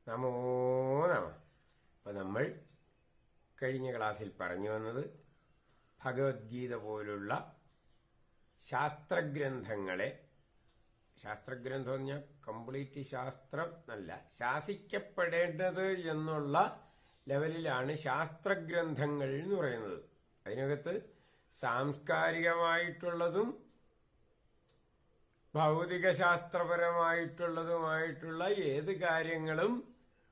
നമോ നമ. അപ്പം നമ്മൾ കഴിഞ്ഞ ക്ലാസ്സിൽ പറഞ്ഞു വന്നത് ഭഗവത്ഗീത പോലുള്ള ശാസ്ത്രഗ്രന്ഥങ്ങളെ, ശാസ്ത്രഗ്രന്ഥം എന്ന് പറഞ്ഞാൽ കംപ്ലീറ്റ് ശാസ്ത്രം എന്നല്ല, ശാസിക്കപ്പെടേണ്ടത് എന്നുള്ള ലെവലിലാണ് ശാസ്ത്രഗ്രന്ഥങ്ങൾ എന്ന് പറയുന്നത്. അതിനകത്ത് സാംസ്കാരികമായിട്ടുള്ളതും ഭൗതിക ശാസ്ത്രപരമായിട്ടുള്ളതുമായിട്ടുള്ള ഏത് കാര്യങ്ങളും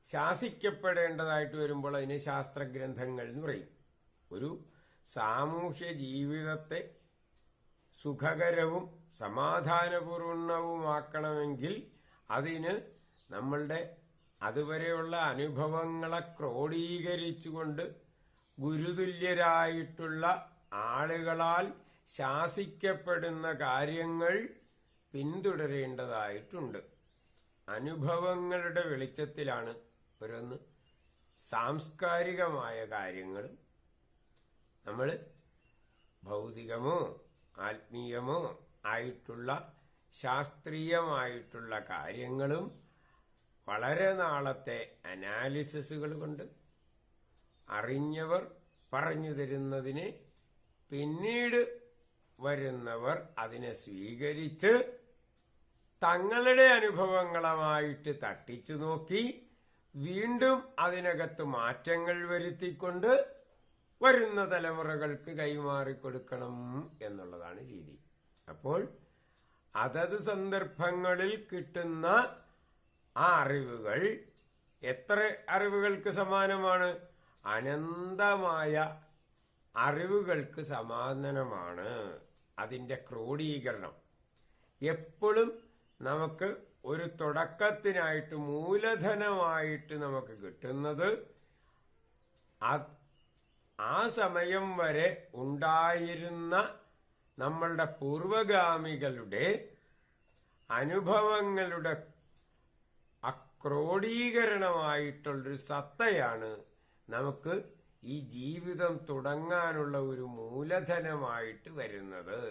ശാസിക്കപ്പെടേണ്ടതായിട്ട് വരുമ്പോൾ അതിനെ ശാസ്ത്രഗ്രന്ഥങ്ങൾ എന്ന് പറയും. ഒരു സാമൂഹ്യ ജീവിതത്തെ സുഖകരവും സമാധാനപൂർണവുമാക്കണമെങ്കിൽ അതിന് നമ്മളുടെ അതുവരെയുള്ള അനുഭവങ്ങളെ ക്രോഡീകരിച്ചുകൊണ്ട് ഗുരുതുല്യരായിട്ടുള്ള ആളുകളാൽ ശാസിക്കപ്പെടുന്ന കാര്യങ്ങൾ പിന്തുടരേണ്ടതായിട്ടുണ്ട്. അനുഭവങ്ങളുടെ വെളിച്ചത്തിലാണ് ഓരോന്ന് സാംസ്കാരികമായ കാര്യങ്ങളും നമ്മൾ ഭൗതികമോ ആത്മീയമോ ആയിട്ടുള്ള ശാസ്ത്രീയമായിട്ടുള്ള കാര്യങ്ങളും വളരെ നാളത്തെ അനാലിസിസുകൾ കൊണ്ട് അറിഞ്ഞവർ പറഞ്ഞു തരുന്നതിനെ പിന്നീട് വരുന്നവർ അതിനെ സ്വീകരിച്ച് തങ്ങളുടെ അനുഭവങ്ങളുമായിട്ട് തട്ടിച്ചു നോക്കി വീണ്ടും അതിനകത്ത് മാറ്റങ്ങൾ വരുത്തിക്കൊണ്ട് വരുന്ന തലമുറകൾക്ക് കൈമാറിക്കൊടുക്കണം എന്നുള്ളതാണ് രീതി. അപ്പോൾ അതത് സന്ദർഭങ്ങളിൽ കിട്ടുന്ന ആ അറിവുകൾ എത്ര അറിവുകൾക്ക് സമാനമാണ്? അനന്തമായ അറിവുകൾക്ക് സമാനമാണ് അതിൻ്റെ ക്രോഡീകരണം. എപ്പോഴും നമുക്ക് ഒരു തുടക്കത്തിനായിട്ട് മൂലധനമായിട്ട് നമുക്ക് കിട്ടുന്നത് ആ സമയം വരെ ഉണ്ടായിരുന്ന നമ്മളുടെ പൂർവഗാമികളുടെ അനുഭവങ്ങളുടെ അക്രോഡീകരണമായിട്ടുള്ളൊരു സത്തയാണ് നമുക്ക് ഈ ജീവിതം തുടങ്ങാനുള്ള ഒരു മൂലധനമായിട്ട് വരുന്നത്.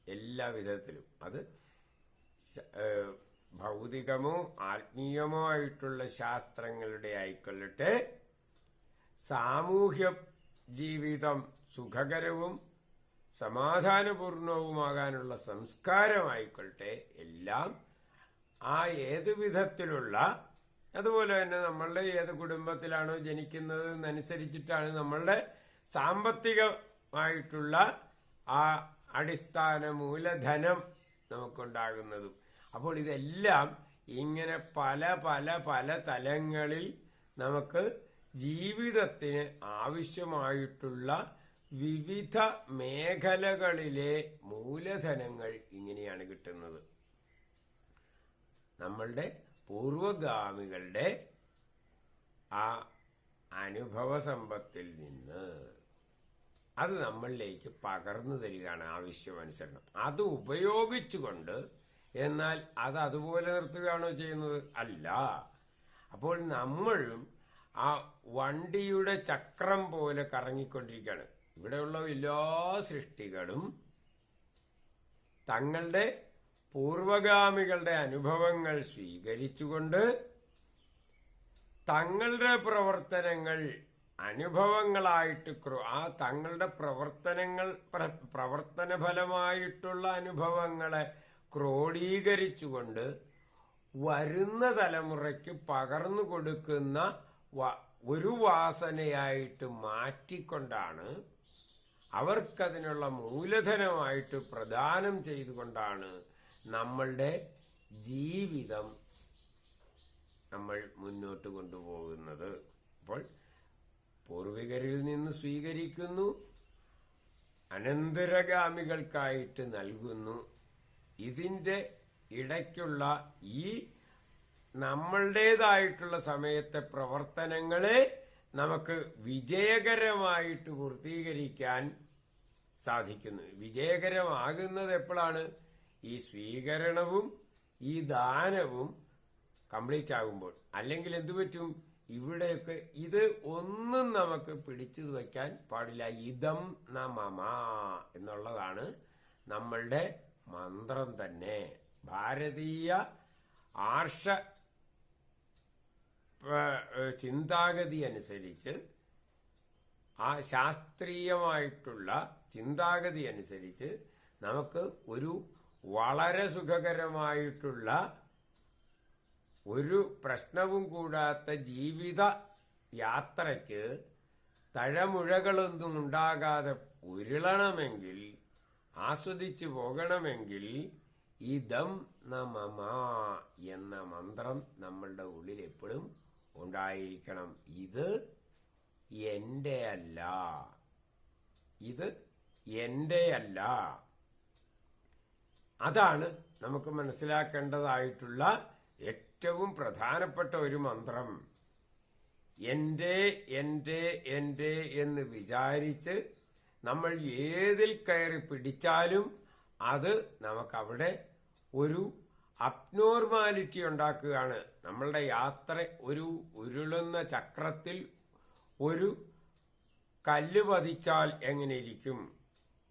എല്ലാ വിധത്തിലും അത് ഭൗതികമോ ആത്മീയമോ ആയിട്ടുള്ള ശാസ്ത്രങ്ങളുടെ ആയിക്കൊള്ളട്ടെ, സാമൂഹ്യ ജീവിതം സുഖകരവും സമാധാനപൂർണവുമാകാനുള്ള സംസ്കാരമായിക്കൊള്ളട്ടെ, എല്ലാം ആ ഏത് വിധത്തിലുള്ള, അതുപോലെ തന്നെ നമ്മളുടെ ഏത് കുടുംബത്തിലാണോ ജനിക്കുന്നത് എന്നനുസരിച്ചിട്ടാണ് നമ്മളുടെ സാമ്പത്തികമായിട്ടുള്ള ആ അടിസ്ഥാന മൂലധനം നമുക്കുണ്ടാകുന്നതും. അപ്പോൾ ഇതെല്ലാം ഇങ്ങനെ പല പല പല തലങ്ങളിൽ നമുക്ക് ജീവിതത്തിന് ആവശ്യമായിട്ടുള്ള വിവിധ മേഖലകളിലെ മൂലധനങ്ങൾ ഇങ്ങനെയാണ് കിട്ടുന്നത്. നമ്മളുടെ പൂർവഗാമികളുടെ ആ അനുഭവ സമ്പത്തിൽ നിന്ന് അത് നമ്മളിലേക്ക് പകർന്നു തരികയാണ് ആവശ്യമനുസരണം. അത് ഉപയോഗിച്ചുകൊണ്ട്, എന്നാൽ അത് അതുപോലെ നിർത്തുകയാണോ ചെയ്യുന്നത്? അല്ല. അപ്പോൾ നമ്മളും ആ വണ്ടിയുടെ ചക്രം പോലെ കറങ്ങിക്കൊണ്ടിരിക്കുകയാണ്. ഇവിടെയുള്ള എല്ലാ സൃഷ്ടികളും തങ്ങളുടെ പൂർവഗാമികളുടെ അനുഭവങ്ങൾ സ്വീകരിച്ചുകൊണ്ട് തങ്ങളുടെ പ്രവർത്തനങ്ങൾ അനുഭവങ്ങളായിട്ട് ആ തങ്ങളുടെ പ്രവർത്തന ഫലമായിട്ടുള്ള അനുഭവങ്ങളെ ക്രോഡീകരിച്ചുകൊണ്ട് വരുന്ന തലമുറയ്ക്ക് പകർന്നു കൊടുക്കുന്ന ഒരു വാസനയായിട്ട് മാറ്റിക്കൊണ്ടാണ്, അവർക്കതിനുള്ള മൂലധനമായിട്ട് പ്രദാനം ചെയ്തുകൊണ്ടാണ് നമ്മളുടെ ജീവിതം നമ്മൾ മുന്നോട്ട് കൊണ്ടുപോകുന്നത്. അപ്പോൾ പൂർവികരിൽ നിന്ന് സ്വീകരിക്കുന്നു, അനന്തരഗാമികൾക്കായിട്ട് നൽകുന്നു. ഇതിൻ്റെ ഇടയ്ക്കുള്ള ഈ നമ്മളുടേതായിട്ടുള്ള സമയത്തെ പ്രവർത്തനങ്ങളെ നമുക്ക് വിജയകരമായിട്ട് പൂർത്തീകരിക്കാൻ സാധിക്കുന്നു. വിജയകരമാകുന്നത് എപ്പോഴാണ്? ഈ സ്വീകരണവും ഈ ദാനവും കംപ്ലീറ്റ് ആകുമ്പോൾ. അല്ലെങ്കിൽ എന്തു പറ്റും? ഇവിടെയൊക്കെ ഇത് ഒന്നും നമുക്ക് പിടിച്ചു വയ്ക്കാൻ പാടില്ല. ഇദം ന മമ എന്നുള്ളതാണ് നമ്മളുടെ മന്ത്രം തന്നെ. ഭാരതീയ ആർഷ ചിന്താഗതി അനുസരിച്ച്, ആ ശാസ്ത്രീയമായിട്ടുള്ള ചിന്താഗതി അനുസരിച്ച് നമുക്ക് ഒരു വളരെ സുഖകരമായിട്ടുള്ള ഒരു പ്രശ്നവും കൂടാത്ത ജീവിത യാത്രയ്ക്ക് തഴമുഴകളൊന്നും ഉണ്ടാകാതെ ഉരുളണമെങ്കിൽ, ആസ്വദിച്ചു പോകണമെങ്കിൽ ഇദം ന മമ എന്ന മന്ത്രം നമ്മളുടെ ഉള്ളിൽ എപ്പോഴും ഉണ്ടായിരിക്കണം. ഇത് എൻ്റെ അല്ല, ഇത് എൻ്റെ അല്ല. അതാണ് നമുക്ക് മനസ്സിലാക്കേണ്ടതായിട്ടുള്ള ഏറ്റവും പ്രധാനപ്പെട്ട ഒരു മന്ത്രം. എൻ്റെ എൻ്റെ എൻ്റെ എന്ന് വിചാരിച്ച് നമ്മൾ ഏതിൽ കയറി പിടിച്ചാലും അത് നമുക്കവിടെ ഒരു അബ്നോർമാലിറ്റി ഉണ്ടാക്കുകയാണ്. നമ്മളുടെ യാത്ര ഒരു ഉരുളുന്ന ചക്രത്തിൽ ഒരു കല്ല് പതിച്ചാൽ എങ്ങനെ ഇരിക്കും,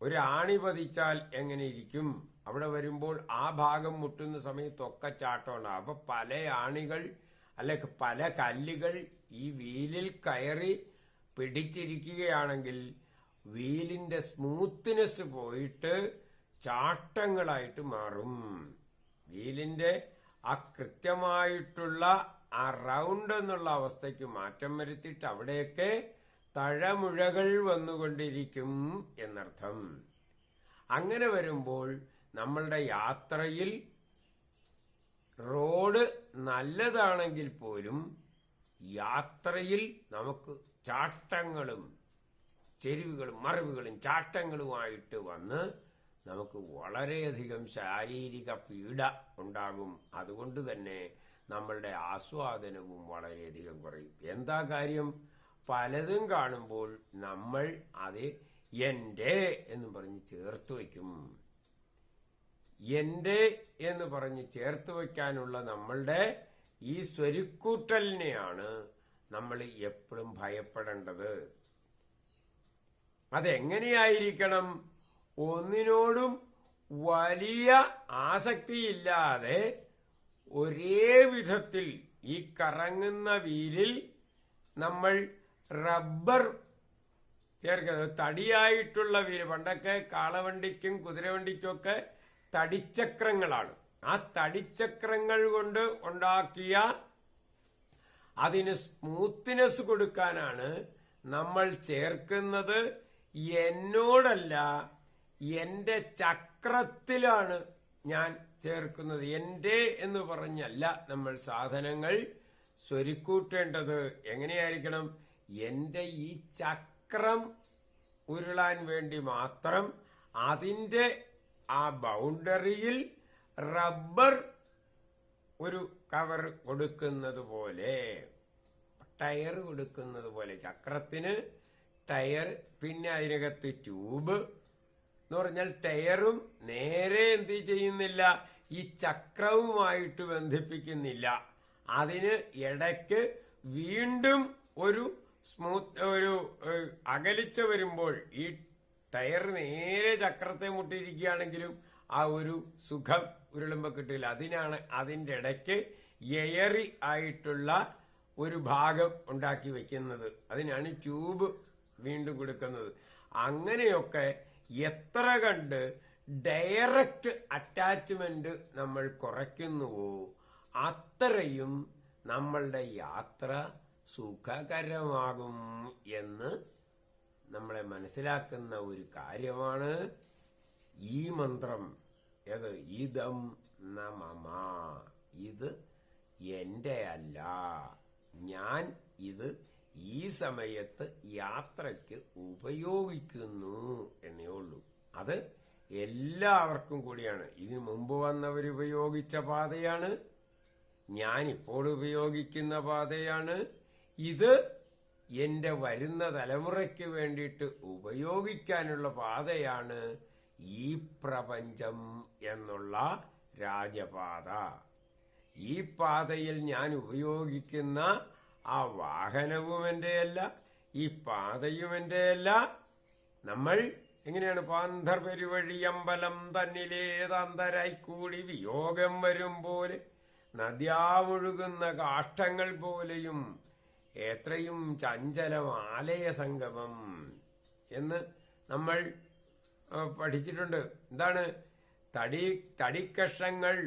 ഒരു ആണി പതിച്ചാൽ എങ്ങനെ ഇരിക്കും, അവിടെ വരുമ്പോൾ ആ ഭാഗം മുട്ടുന്ന സമയത്തൊക്കെ ചാട്ടമുണ്ടാകും. അപ്പൊ പല ആണികൾ അല്ലെ പല കല്ലുകൾ ഈ വീലിൽ കയറി പിടിച്ചിരിക്കുകയാണെങ്കിൽ വീലിന്റെ സ്മൂത്ത്നെസ് പോയിട്ട് ചാട്ടങ്ങളായിട്ട് മാറും. വീലിന്റെ ആ കൃത്യമായിട്ടുള്ള ആ റൗണ്ട് എന്നുള്ള അവസ്ഥയ്ക്ക് മാറ്റം വരുത്തിയിട്ട് അവിടെയൊക്കെ തഴമുഴകൾ വന്നുകൊണ്ടിരിക്കും എന്നർത്ഥം. അങ്ങനെ വരുമ്പോൾ നമ്മളുടെ യാത്രയിൽ റോഡ് നല്ലതാണെങ്കിൽ പോലും യാത്രയിൽ നമുക്ക് ചാട്ടങ്ങളും ചെരുവുകളും മറിവുകളും ചാട്ടങ്ങളുമായിട്ട് വന്ന് നമുക്ക് വളരെയധികം ശാരീരിക പീഡ ഉണ്ടാകും. അതുകൊണ്ട് തന്നെ നമ്മളുടെ ആസ്വാദനവും വളരെയധികം കുറയും. എന്താ കാര്യം? പലതും കാണുമ്പോൾ നമ്മൾ അത് എൻ്റെ എന്ന് പറഞ്ഞ് ചേർത്ത് വയ്ക്കും. എൻ്റെ എന്ന് പറഞ്ഞ് ചേർത്ത് വയ്ക്കാനുള്ള നമ്മളുടെ ഈ സ്വരുക്കൂട്ടലിനെയാണ് നമ്മൾ എപ്പോഴും ഭയപ്പെടേണ്ടത്. അതെങ്ങനെയായിരിക്കണം? ഒന്നിനോടും വലിയ ആസക്തിയില്ലാതെ ഒരേ വിധത്തിൽ ഈ കറങ്ങുന്ന വീലിൽ നമ്മൾ റബ്ബർ ചേർക്കുന്നത്. തടിയായിട്ടുള്ള വീല്, പണ്ടൊക്കെ കാളവണ്ടിക്കും കുതിരവണ്ടിക്കുമൊക്കെ തടിച്ചക്രങ്ങളാണ്. ആ തടിച്ചക്രങ്ങൾ കൊണ്ട് ഉണ്ടാക്കിയ അതിന് സ്മൂത്ത്നെസ് കൊടുക്കാനാണ് നമ്മൾ ചേർക്കുന്നത്. എന്നോടല്ല, എൻ്റെ ചക്രത്തിലാണ് ഞാൻ ചേർക്കുന്നത്. എൻ്റെ എന്ന് പറഞ്ഞല്ല നമ്മൾ സാധനങ്ങൾ സ്വരുക്കൂട്ടേണ്ടത്. എങ്ങനെയായിരിക്കണം? എൻ്റെ ഈ ചക്രം ഉരുളാൻ വേണ്ടി മാത്രം അതിൻ്റെ ആ ബൗണ്ടറിയിൽ റബ്ബർ ഒരു കവർ കൊടുക്കുന്നത് പോലെ, ടയർ കൊടുക്കുന്നത് പോലെ ചക്രത്തിന് ടയർ, പിന്നെ അതിനകത്ത് ട്യൂബ് എന്ന് പറഞ്ഞാൽ ടയറും നേരെ എന്ത് ചെയ്യുന്നില്ല, ഈ ചക്രവുമായിട്ട് ബന്ധിപ്പിക്കുന്നില്ല. അതിന് ഇടയ്ക്ക് വീണ്ടും ഒരു ഒരു അകലിച്ച വരുമ്പോൾ ഈ ടയർ നേരെ ചക്രത്തെ മുട്ടിയിരിക്കുകയാണെങ്കിലും ആ ഒരു സുഖം ഉരുളുമ്പോൾ കിട്ടില്ല. അതിനാണ് അതിൻ്റെ ഇടയ്ക്ക് എയറി ആയിട്ടുള്ള ഒരു ഭാഗം ഉണ്ടാക്കി വെക്കുന്നത്. അതിനാണ് ട്യൂബ് വീണ്ടും കൊടുക്കുന്നത്. അങ്ങനെയൊക്കെ എത്ര കണ്ട് ഡയറക്റ്റ് അറ്റാച്ച്മെന്റ് നമ്മൾ കുറയ്ക്കുന്നുവോ അത്രയും നമ്മളുടെ യാത്ര സുഖകരമാകും എന്ന് നമ്മളെ മനസ്സിലാക്കുന്ന ഒരു കാര്യമാണ് ഈ മന്ത്രം. ഏത്? ഇദം ന മമ. ഇത് എൻ്റെ അല്ല, ഞാൻ ഇത് ഈ സമയത്ത് യാത്രയ്ക്ക് ഉപയോഗിക്കുന്നു എന്നേ ഉള്ളൂ. അത് എല്ലാവർക്കും കൂടിയാണ്. ഇതിനു മുമ്പ് വന്നവർ ഉപയോഗിച്ച പാതയാണ്, ഞാനിപ്പോൾ ഉപയോഗിക്കുന്ന പാതയാണ്. ഇത് എൻ്റെ വരുന്ന തലമുറയ്ക്ക് വേണ്ടിയിട്ട് ഉപയോഗിക്കാനുള്ള പാതയാണ് ഈ പ്രപഞ്ചം എന്നുള്ള രാജപാത. ഈ പാതയിൽ ഞാൻ ഉപയോഗിക്കുന്ന ആ വാഹനവും എൻ്റെയല്ല, ഈ പാതയും എൻ്റെയല്ല. നമ്മൾ എങ്ങനെയാണ്? പാന്തർ പെരുവഴി അമ്പലം തന്നിലേതന്തരായി കൂടി വിയോഗം വരും പോലെ നദ്യാവൊഴുകുന്ന കാഷ്ടങ്ങൾ പോലെയും എത്രയും ചഞ്ചലം ആലയ സംഗമം എന്ന് നമ്മൾ പഠിച്ചിട്ടുണ്ട്. എന്താണ് തടിക്കഷങ്ങൾ?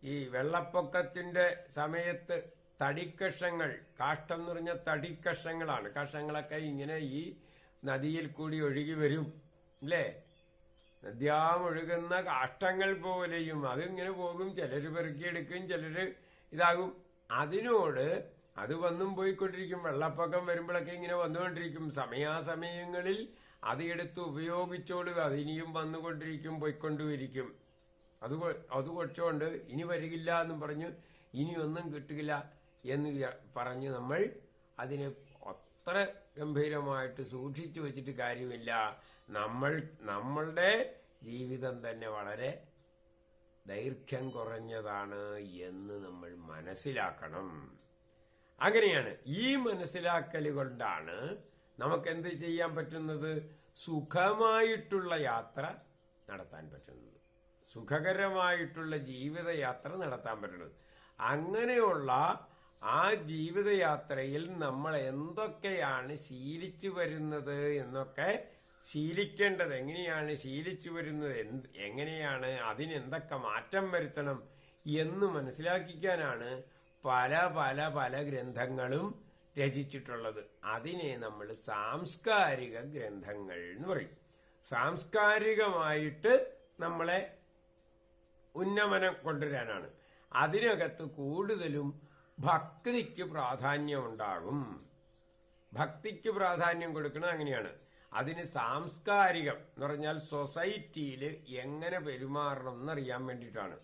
ഈ വെള്ളപ്പൊക്കത്തിന്റെ സമയത്ത് തടിക്കഷങ്ങൾ, കാഷ്ടം എന്ന് പറഞ്ഞാൽ തടിക്കഷങ്ങളാണ്. കഷങ്ങളൊക്കെ ഇങ്ങനെ ഈ നദിയിൽ കൂടി ഒഴുകി വരും അല്ലേ? നദ്യാമൊഴുകുന്ന കാഷ്ടങ്ങൾ പോലെയും അതിങ്ങനെ പോകും. ചിലര് പെറുക്കിയെടുക്കും, ചിലര് ഇതാകും. അതിനോട് അത് വന്നും പോയിക്കൊണ്ടിരിക്കും. വെള്ളപ്പൊക്കം വരുമ്പോഴൊക്കെ ഇങ്ങനെ വന്നുകൊണ്ടിരിക്കും. സമയാസമയങ്ങളിൽ അത് എടുത്ത് ഉപയോഗിച്ചോളുക. അതിനിയും വന്നുകൊണ്ടിരിക്കും, പോയിക്കൊണ്ടിരിക്കും. അത് കൊച്ചുകൊണ്ട് ഇനി വരികില്ല എന്നും പറഞ്ഞ് ഇനിയൊന്നും കിട്ടുകയില്ല എന്ന് പറഞ്ഞ് നമ്മൾ അതിനെ അത്ര ഗംഭീരമായിട്ട് സൂക്ഷിച്ചു വെച്ചിട്ട് കാര്യമില്ല. നമ്മളുടെ ജീവിതം തന്നെ വളരെ ദൈർഘ്യം കുറഞ്ഞതാണ് എന്ന് നമ്മൾ മനസ്സിലാക്കണം. അങ്ങനെയാണ് ഈ മനസ്സിലാക്കൽ കൊണ്ടാണ് നമുക്ക് എന്ത് ചെയ്യാൻ പറ്റുന്നത്? സുഖമായിട്ടുള്ള യാത്ര നടത്താൻ പറ്റുന്നത്, സുഖകരമായിട്ടുള്ള ജീവിതയാത്ര നടത്താൻ പറ്റുന്നത്. അങ്ങനെയുള്ള ആ ജീവിതയാത്രയിൽ നമ്മൾ എന്തൊക്കെയാണ് ശീലിച്ചു വരുന്നത് എന്നൊക്കെ, ശീലിക്കേണ്ടത് എങ്ങനെയാണ്, ശീലിച്ചു വരുന്നത് എങ്ങനെയാണ്, അതിനെന്തൊക്കെ മാറ്റം വരുത്തണം എന്ന് മനസ്സിലാക്കിക്കാനാണ് പല പല പല ഗ്രന്ഥങ്ങളും രചിച്ചിട്ടുള്ളത്. അതിനെ നമ്മൾ സാംസ്കാരിക ഗ്രന്ഥങ്ങൾ എന്ന് പറയും. സാംസ്കാരികമായിട്ട് നമ്മളെ ഉന്നമനം കൊണ്ടുവരാനാണ്. അതിനകത്ത് കൂടുതലും ഭക്തിക്ക് പ്രാധാന്യമുണ്ടാകും. ഭക്തിക്ക് പ്രാധാന്യം കൊടുക്കുന്നത് അങ്ങനെയാണ്. അതിന് സാംസ്കാരികം എന്ന് പറഞ്ഞാൽ സൊസൈറ്റിയിൽ എങ്ങനെ പെരുമാറണം എന്നറിയാൻ വേണ്ടിയിട്ടാണ്.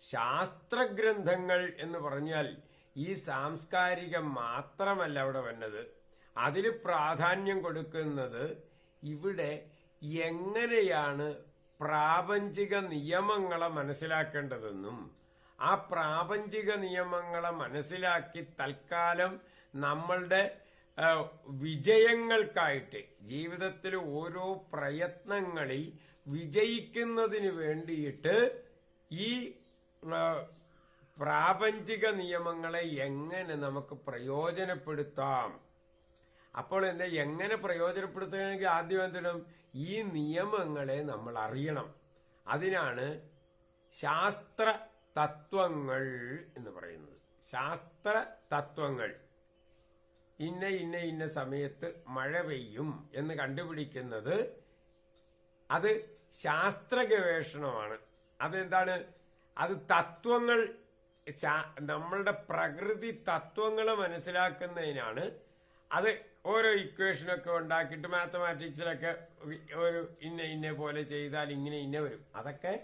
ശാസ്ത്രഗ്രന്ഥങ്ങൾ എന്ന് പറഞ്ഞാൽ ഈ സാംസ്കാരികം മാത്രമല്ല അവിടെ വന്നത്. അതിൽ പ്രാധാന്യം കൊടുക്കുന്നത് ഇവിടെ എങ്ങനെയാണ് പ്രാപഞ്ചിക നിയമങ്ങളെ മനസ്സിലാക്കേണ്ടതെന്നും ആ പ്രാപഞ്ചിക നിയമങ്ങളെ മനസ്സിലാക്കി തൽക്കാലം നമ്മളുടെ വിജയങ്ങൾക്കായിട്ട് ജീവിതത്തിൽ ഓരോ പ്രയത്നങ്ങളിൽ വിജയിക്കുന്നതിന് വേണ്ടിയിട്ട് ഈ പ്രാപഞ്ചിക നിയമങ്ങളെ എങ്ങനെ നമുക്ക് പ്രയോജനപ്പെടുത്താം. അപ്പോൾ എങ്ങനെ പ്രയോജനപ്പെടുത്തുകയാണെങ്കിൽ ആദ്യം എന്തിനും ഈ നിയമങ്ങളെ നമ്മൾ അറിയണം. അതിനാണ് ശാസ്ത്ര തത്വങ്ങൾ എന്ന് പറയുന്നത്. ശാസ്ത്ര തത്വങ്ങൾ ഇന്ന സമയത്ത് മഴ പെയ്യും എന്ന് കണ്ടുപിടിക്കുന്നത് അത് ശാസ്ത്ര ഗവേഷണമാണ്. അതെന്താണ്? അത് തത്വങ്ങൾ, നമ്മളുടെ പ്രകൃതി തത്വങ്ങളെ മനസ്സിലാക്കുന്നതിനാണ്. അത് ഓരോ ഇക്വേഷനൊക്കെ ഉണ്ടാക്കിയിട്ട് മാത്തമാറ്റിക്സിലൊക്കെ ഒരു ഇന്ന പോലെ ചെയ്താൽ ഇന്ന വരും. അതൊക്കെ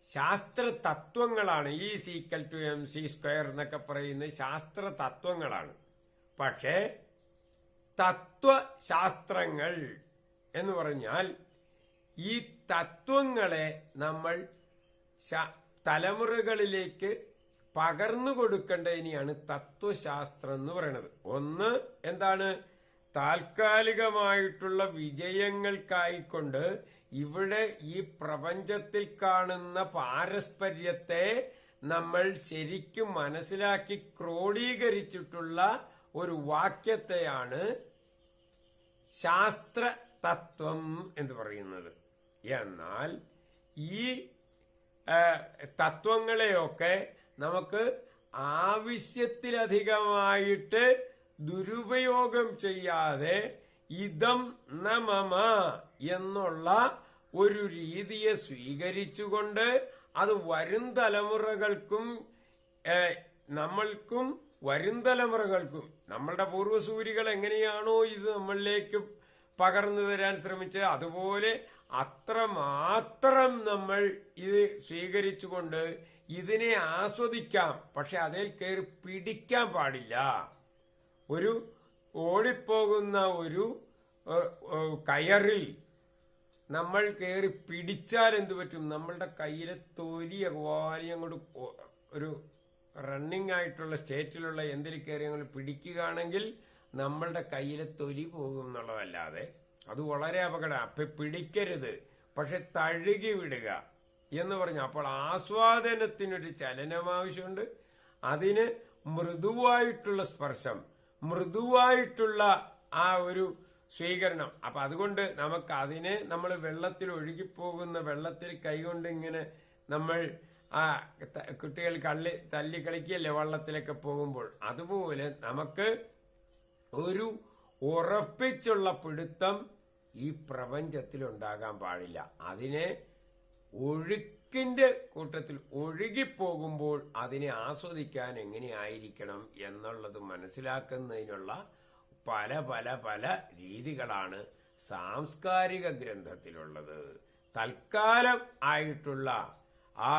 ശാസ്ത്ര തത്വങ്ങളാണ്. E=mc² എന്നൊക്കെ പറയുന്നത് ശാസ്ത്ര തത്വങ്ങളാണ്. പക്ഷേ തത്വശാസ്ത്രങ്ങൾ എന്ന് പറഞ്ഞാൽ ഈ തത്വങ്ങളെ നമ്മൾ തലമുറകളിലേക്ക് പകർന്നു കൊടുക്കേണ്ടതിനെയാണ് തത്വശാസ്ത്രം എന്ന് പറയുന്നത്. ഒന്ന് എന്താണ്? താൽക്കാലികമായിട്ടുള്ള വിജയങ്ങൾക്കായിക്കൊണ്ട് ഇവിടെ ഈ പ്രപഞ്ചത്തിൽ കാണുന്ന പാരസ്പര്യത്തെ നമ്മൾ ശരിക്കും മനസ്സിലാക്കി ക്രോഡീകരിച്ചിട്ടുള്ള ഒരു വാക്യത്തെയാണ് ശാസ്ത്ര തത്വം എന്ന് പറയുന്നത്. എന്നാൽ ഈ തത്വങ്ങളെയൊക്കെ നമുക്ക് ആവശ്യത്തിലധികമായിട്ട് ദുരുപയോഗം ചെയ്യാതെ ഇതം ന മമ എന്നുള്ള ഒരു രീതിയെ സ്വീകരിച്ചുകൊണ്ട് അത് വരും തലമുറകൾക്കും നമ്മൾക്കും വരും തലമുറകൾക്കും നമ്മളുടെ പൂർവ്വസൂരികൾ എങ്ങനെയാണോ ഇത് നമ്മളിലേക്ക് പകർന്നു തരാൻ ശ്രമിച്ചത് അതുപോലെ അത്രമാത്രം നമ്മൾ ഇത് സ്വീകരിച്ചുകൊണ്ട് ഇതിനെ ആസ്വദിക്കാം. പക്ഷെ അതിൽ കയറി പിടിക്കാൻ പാടില്ല. ഒരു ഓടിപ്പോകുന്ന ഒരു കയറിൽ നമ്മൾ കയറി പിടിച്ചാൽ എന്തു പറ്റും? നമ്മളുടെ കയ്യിലെ തൊലി അങ്ങോട്ട് ഒരു റണ്ണിങ് ആയിട്ടുള്ള സ്റ്റേറ്റിലുള്ള എന്തിൽ കയറി ഞങ്ങൾ പിടിക്കുകയാണെങ്കിൽ നമ്മളുടെ കയ്യിലെ തൊലി പോകും എന്നുള്ളതല്ലാതെ അത് വളരെ അപകടം. അപ്പൊ പിടിക്കരുത്, പക്ഷെ തഴുകി വിടുക. എന്ന് പറഞ്ഞു. അപ്പോൾ ആസ്വാദനത്തിനൊരു ചലനം ആവശ്യമുണ്ട്. അതിന് മൃദുവായിട്ടുള്ള സ്പർശം, മൃദുവായിട്ടുള്ള ആ ഒരു സ്വീകരണം. അപ്പൊ അതുകൊണ്ട് നമുക്ക് അതിനെ നമ്മൾ വെള്ളത്തിൽ ഒഴുകിപ്പോകുന്ന വെള്ളത്തിൽ കൈകൊണ്ട് ഇങ്ങനെ നമ്മൾ ആ കുട്ടികൾ തല്ലി കളിക്കുകയല്ലേ വള്ളത്തിലൊക്കെ പോകുമ്പോൾ, അതുപോലെ നമുക്ക് ഒരു ഉറപ്പിച്ചുള്ള പിടുത്തം ഈ പ്രപഞ്ചത്തിൽ ഉണ്ടാകാൻ പാടില്ല. അതിനെ ഒഴുക്കിന്റെ കൂട്ടത്തിൽ ഒഴുകിപ്പോകുമ്പോൾ അതിനെ ആസ്വദിക്കാൻ എങ്ങനെയായിരിക്കണം എന്നുള്ളത് മനസ്സിലാക്കുന്നതിനുള്ള പല പല പല രീതികളാണ് സാംസ്കാരിക ഗ്രന്ഥത്തിലുള്ളത്. തൽക്കാലം ആയിട്ടുള്ള ആ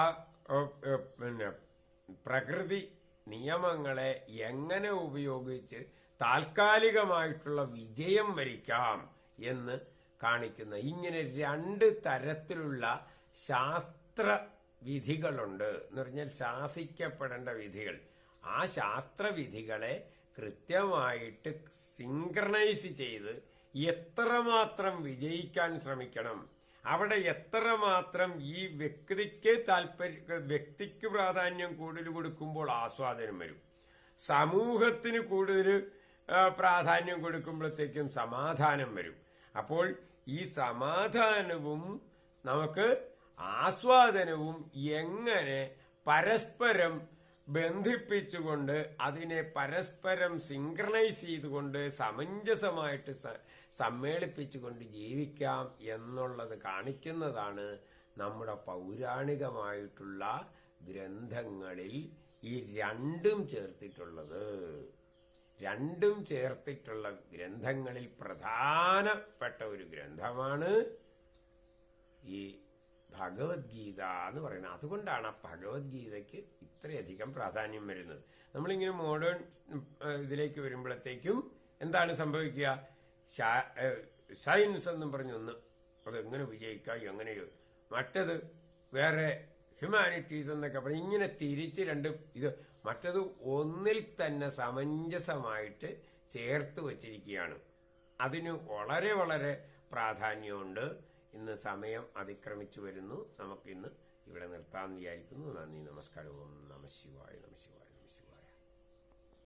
പ്രകൃതി നിയമങ്ങളെ എങ്ങനെ ഉപയോഗിച്ച് താൽക്കാലികമായിട്ടുള്ള വിജയം വരിക്കാം എന്ന് കാണിക്കുന്ന ഇങ്ങനെ 2 തരത്തിലുള്ള ശാസ്ത്ര വിധികളുണ്ട്. എന്ന് പറഞ്ഞാൽ ശാസിക്കപ്പെടേണ്ട വിധികൾ. ആ ശാസ്ത്രവിധികളെ കൃത്യമായിട്ട് സിങ്ക്രണൈസ് ചെയ്ത് എത്രമാത്രം വിജയിക്കാൻ ശ്രമിക്കണം, അവിടെ എത്രമാത്രം ഈ വ്യക്തിക്ക് പ്രാധാന്യം കൂടുതൽ കൊടുക്കുമ്പോൾ ആസ്വാദനം വരും, സമൂഹത്തിന് കൂടുതൽ പ്രാധാന്യം കൊടുക്കുമ്പോഴത്തേക്കും സമാധാനം വരും. അപ്പോൾ ഈ സമാധാനവും നമുക്ക് ആസ്വാദനവും എങ്ങനെ പരസ്പരം ബന്ധിപ്പിച്ചുകൊണ്ട് അതിനെ പരസ്പരം സിങ്ക്രണൈസ് ചെയ്തുകൊണ്ട് സമഞ്ജസമായിട്ട് സമ്മേളിപ്പിച്ചുകൊണ്ട് ജീവിക്കാം എന്നുള്ളത് കാണിക്കുന്നതാണ് നമ്മുടെ പൗരാണികമായിട്ടുള്ള ഗ്രന്ഥങ്ങളിൽ ഈ രണ്ടും ചേർത്തിട്ടുള്ളത്. രണ്ടും ചേർത്തിട്ടുള്ള ഗ്രന്ഥങ്ങളിൽ പ്രധാനപ്പെട്ട ഒരു ഗ്രന്ഥമാണ് ഈ ഭഗവത്ഗീത എന്ന് പറയുന്നത്. അതുകൊണ്ടാണ് ആ ഭഗവത്ഗീതയ്ക്ക് ഇത്രയധികം പ്രാധാന്യം വരുന്നത്. നമ്മളിങ്ങനെ മോഡേൺ ഇതിലേക്ക് വരുമ്പോഴത്തേക്കും എന്താണ് സംഭവിക്കുക? സയൻസ് എന്നും പറഞ്ഞൊന്ന് അതെങ്ങനെ വിജയിക്കാം, എങ്ങനെയോ മറ്റത് വേറെ ഹ്യൂമാനിറ്റീസ് എന്നൊക്കെ പറഞ്ഞ് ഇങ്ങനെ തിരിച്ച് ഇത് മറ്റത് ഒന്നിൽ തന്നെ സമഞ്ജസമായിട്ട് ചേർത്ത് വച്ചിരിക്കുകയാണ്. അതിന് വളരെ വളരെ പ്രാധാന്യമുണ്ട്. ഇന്ന് സമയം അതിക്രമിച്ചു വരുന്നു. നമുക്കിന്ന് ഇവിടെ നിർത്താമെന്ന് വിചാരിക്കുന്നു. നന്ദി, നമസ്കാരം. ഓം നമഃ ശിവായ, നമഃ ശിവായ.